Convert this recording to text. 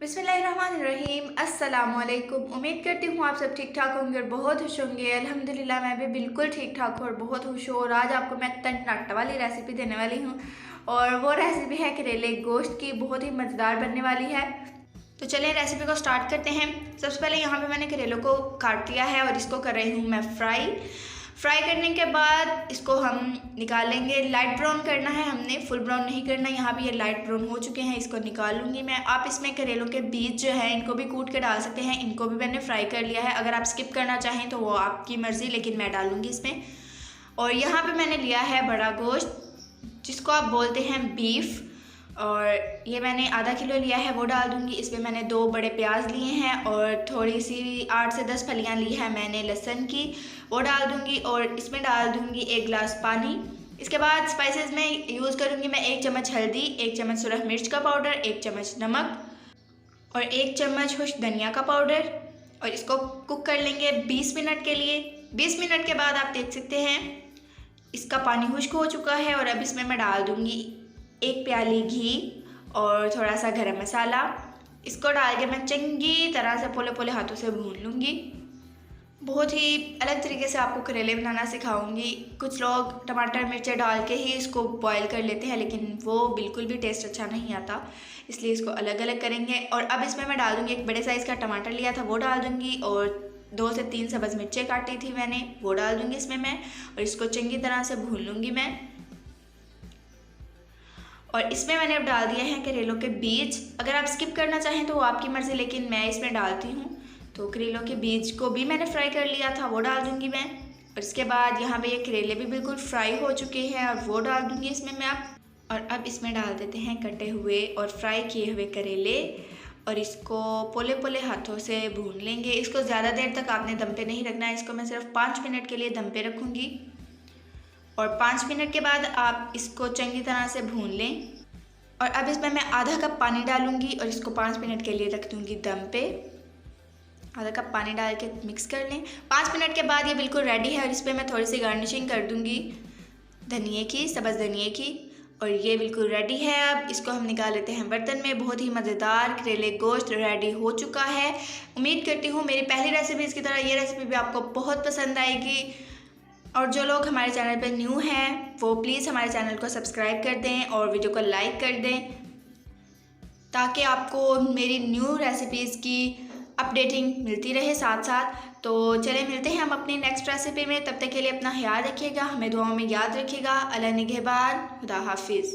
बिस्मिल्लाहिर्रहमानिर्रहीम। अस्सलामुअलैकुम। उम्मीद करती हूँ आप सब ठीक ठाक होंगे और बहुत खुश होंगे। अल्हम्दुलिल्लाह मैं भी बिल्कुल ठीक ठाक हूँ और बहुत खुश हूँ। और आज आपको मैं तंट वाली रेसिपी देने वाली हूँ और वो रेसिपी है करेले गोश्त की। बहुत ही मज़ेदार बनने वाली है। तो चलिए रेसिपी को स्टार्ट करते हैं। सबसे पहले यहाँ पे मैंने करेलों को काट लिया है और इसको कर रही हूँ मैं फ्राई करने के बाद इसको हम निकालेंगे। लाइट ब्राउन करना है हमने, फुल ब्राउन नहीं करना। यहाँ पे ये लाइट ब्राउन हो चुके हैं, इसको निकाल लूँगी मैं। आप इसमें करेलों के बीज जो है इनको भी कूट के डाल सकते हैं। इनको भी मैंने फ्राई कर लिया है। अगर आप स्किप करना चाहें तो वो आपकी मर्ज़ी, लेकिन मैं डालूँगी इसमें। और यहाँ पर मैंने लिया है बड़ा गोश्त जिसको आप बोलते हैं बीफ, और ये मैंने आधा किलो लिया है, वो डाल दूँगी। इसमें मैंने 2 बड़े प्याज लिए हैं और थोड़ी सी 8 से 10 फलियाँ ली है मैंने लहसुन की, वो डाल दूँगी। और इसमें डाल दूँगी 1 गिलास पानी। इसके बाद स्पाइसेस में यूज़ करूँगी मैं 1 चम्मच हल्दी, 1 चम्मच सुरख मिर्च का पाउडर, 1 चम्मच नमक और 1 चम्मच खुश्क धनिया का पाउडर। और इसको कुक कर लेंगे 20 मिनट के लिए। 20 मिनट के बाद आप देख सकते हैं इसका पानी खुश्क हो चुका है। और अब इसमें मैं डाल दूँगी 1 प्याली घी और थोड़ा सा गरम मसाला। इसको डाल के मैं चंगी तरह से पोले पोले हाथों से भून लूँगी। बहुत ही अलग तरीके से आपको करेले बनाना सिखाऊंगी। कुछ लोग टमाटर मिर्चें डाल के ही इसको बॉईल कर लेते हैं, लेकिन वो बिल्कुल भी टेस्ट अच्छा नहीं आता, इसलिए इसको अलग अलग करेंगे। और अब इसमें मैं डाल दूँगी 1 बड़े साइज़ का टमाटर लिया था, वो डाल दूँगी। और 2 से 3 सब्ज़ मिर्चें काटी थी मैंने, वो डाल दूँगी इसमें मैं। और इसको चंगी तरह से भून लूँगी मैं। और इसमें मैंने अब डाल दिया है करेलों के बीज। अगर आप स्किप करना चाहें तो वो आपकी मर्ज़ी, लेकिन मैं इसमें डालती हूँ। तो करेलों के बीज को भी मैंने फ्राई कर लिया था, वो डाल दूँगी मैं। और इसके बाद यहाँ पे ये करेले भी बिल्कुल फ्राई हो चुके हैं और वो डाल दूँगी इसमें मैं अब। और अब इसमें डाल देते हैं कटे हुए और फ्राई किए हुए करेले और इसको पोले पोले हाथों से भून लेंगे। इसको ज़्यादा देर तक आपने दम पे नहीं रखना है, इसको मैं सिर्फ 5 मिनट के लिए दम पे रखूँगी। और 5 मिनट के बाद आप इसको चंगी तरह से भून लें। और अब इसमें मैं आधा कप पानी डालूंगी और इसको 5 मिनट के लिए रख दूंगी दम पे। आधा कप पानी डाल के मिक्स कर लें। 5 मिनट के बाद ये बिल्कुल रेडी है और इस पर मैं थोड़ी सी गार्निशिंग कर दूंगी धनिए की, सब्ज़ धनिए की। और ये बिल्कुल रेडी है। अब इसको हम निकाल लेते हैं बर्तन में। बहुत ही मज़ेदार करेले गोश्त रेडी हो चुका है। उम्मीद करती हूँ मेरी पहली रेसिपीज़ की तरह ये रेसिपी भी आपको बहुत पसंद आएगी। और जो लोग हमारे चैनल पर न्यू हैं वो प्लीज़ हमारे चैनल को सब्सक्राइब कर दें और वीडियो को लाइक कर दें, ताकि आपको मेरी न्यू रेसिपीज़ की अपडेटिंग मिलती रहे साथ साथ। तो चले मिलते हैं हम अपनी नेक्स्ट रेसिपी में। तब तक के लिए अपना ख्याल रखिएगा, हमें दुआओं में याद रखिएगा। अल्लाह निगहबान, खुदा हाफिज़।